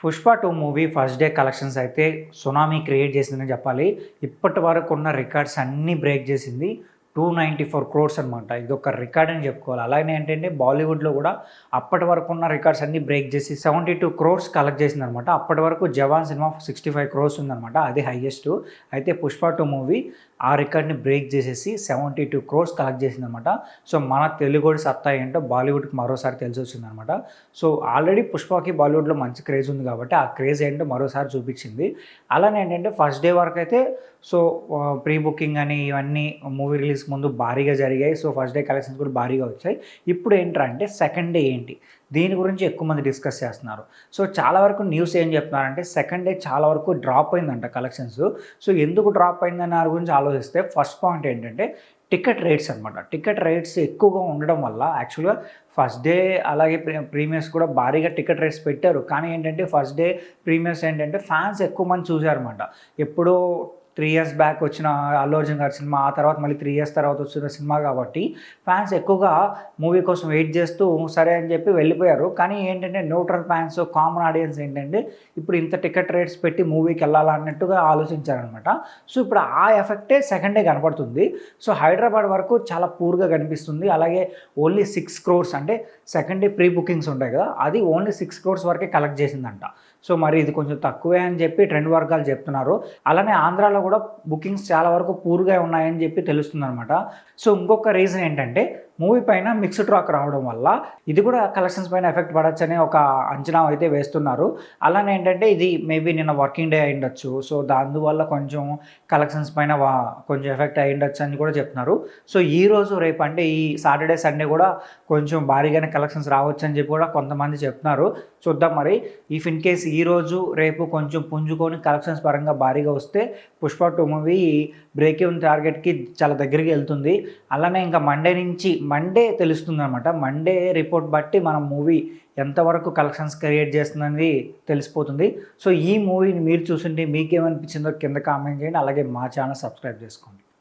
Pushpa 2 movie first day collections అయితే tsunami create చేసిందని చెప్పాలి. ఇప్పటి వరకు ఉన్న రికార్డ్స్ అన్నీ బ్రేక్ చేసింది. 294 క్రోర్స్ అనమాట. ఇది ఒక రికార్డ్ అని చెప్పుకోవాలి. అలాగే ఏంటంటే బాలీవుడ్లో కూడా అప్పటి వరకు ఉన్న రికార్డ్స్ అన్నీ బ్రేక్ చేసి 72 క్రోర్స్ కలెక్ట్ చేసిందనమాట. అప్పటి వరకు జవాన్ సినిమా 65 క్రోర్స్ ఉందనమాట, అది హైయెస్ట్. అయితే పుష్ప 2 మూవీ ఆ రికార్డ్ని బ్రేక్ చేసేసి 72 క్రోర్స్ కలెక్ట్ చేసిందనమాట. సో మన తెలుగుడి సత్తా ఏంటో బాలీవుడ్కి మరోసారి తెలిసి వచ్చిందనమాట. సో ఆల్రెడీ పుష్పకి బాలీవుడ్లో మంచి క్రేజ్ ఉంది కాబట్టి ఆ క్రేజ్ ఏంటో మరోసారి చూపించింది. అలానే ఏంటంటే ఫస్ట్ డే వరకు అయితే సో ప్రీ బుకింగ్ అని ఇవన్నీ మూవీ రిలీజ్ ముందు భారీగా జరిగాయి. సో ఫస్ట్ డే కలెక్షన్స్ కూడా భారీగా వచ్చాయి. ఇప్పుడు ఏంటంటే సెకండ్ డే ఏంటి, దీని గురించి ఎక్కువ మంది డిస్కస్ చేస్తున్నారు. సో చాలా వరకు న్యూస్ ఏం చెప్తున్నారంటే సెకండ్ డే చాలా వరకు డ్రాప్ అయిందంట కలెక్షన్స్. సో ఎందుకు డ్రాప్ అయిందని దాని గురించి ఆలోచిస్తే ఫస్ట్ పాయింట్ ఏంటంటే టికెట్ రేట్స్ అనమాట. టికెట్ రేట్స్ ఎక్కువగా ఉండడం వల్ల యాక్చువల్గా ఫస్ట్ డే అలాగే ప్రీమియర్స్ కూడా భారీగా టికెట్ రేట్స్ పెట్టారు. కానీ ఏంటంటే ఫస్ట్ డే ప్రీమియర్స్ ఏంటంటే ఫ్యాన్స్ ఎక్కువ మంది చూసారనమాట. ఎప్పుడో 3 years బ్యాక్ వచ్చిన అల్లు అర్జున్ గారి సినిమా, ఆ తర్వాత మళ్ళీ 3 years తర్వాత వచ్చిన సినిమా కాబట్టి ఫ్యాన్స్ ఎక్కువగా మూవీ కోసం వెయిట్ చేస్తూ సరే అని చెప్పి వెళ్ళిపోయారు. కానీ ఏంటంటే న్యూట్రల్ ఫ్యాన్స్, కామన్ ఆడియన్స్ ఏంటంటే ఇప్పుడు ఇంత టికెట్ రేట్స్ పెట్టి మూవీకి వెళ్ళాలన్నట్టుగా ఆలోచించారనమాట. సో ఇప్పుడు ఆ ఎఫెక్టే సెకండ్ డే కనపడుతుంది. సో హైదరాబాద్ వరకు చాలా పూర్గా కనిపిస్తుంది. అలాగే ఓన్లీ 6 crores అంటే సెకండ్ డే ప్రీ బుకింగ్స్ ఉంటాయి కదా, అది ఓన్లీ 6 crores వరకే కలెక్ట్ చేసిందంట. సో మరి ఇది కొంచెం తక్కువే అని చెప్పి ట్రెండ్ వర్గాలు చెప్తున్నారు. అలానే ఆంధ్రాలో కూడా బుకింగ్స్ చాలా వరకు పూర్గా ఉన్నాయని చెప్పి తెలుస్తుంది అనమాట. సో ఇంకొక రీజన్ ఏంటంటే మూవీ పైన మిక్స్డ్ టాక్ రావడం వల్ల ఇది కూడా కలెక్షన్స్ పైన ఎఫెక్ట్ పడచ్చని ఒక అంచనా అయితే వేస్తున్నారు. అలానే ఏంటంటే ఇది మేబీ నిన్న వర్కింగ్ డే అయ్యుండొచ్చు. సో దానివల్ల కొంచెం కలెక్షన్స్ పైన కొంచెం ఎఫెక్ట్ అయ్యుండొచ్చు అని కూడా చెప్తున్నారు. సో ఈ రోజు రేపు అంటే ఈ సాటర్డే సండే కూడా కొంచెం భారీగానే కలెక్షన్స్ రావచ్చు అని చెప్పి కూడా కొంతమంది చెప్తున్నారు. చూద్దాం మరి. ఇఫ్ ఇన్ కేస్ ఈరోజు రేపు కొంచెం పుంజుకొని కలెక్షన్స్ పరంగా భారీగా వస్తే పుష్ప 2 మూవీ బ్రేక్ ఈవెన్ టార్గెట్కి చాలా దగ్గరికి వెళ్తుంది. అలానే ఇంకా మండే తెలుస్తుంది అనమాట. మండే రిపోర్ట్ బట్టి మనం మూవీ ఎంతవరకు కలెక్షన్స్ క్రియేట్ చేస్తుందని తెలిసిపోతుంది. సో ఈ మూవీని మీరు చూస్తుంటే మీకేమనిపించిందో కింద కామెంట్ చేయండి. అలాగే మా ఛానల్ సబ్స్క్రైబ్ చేసుకోండి.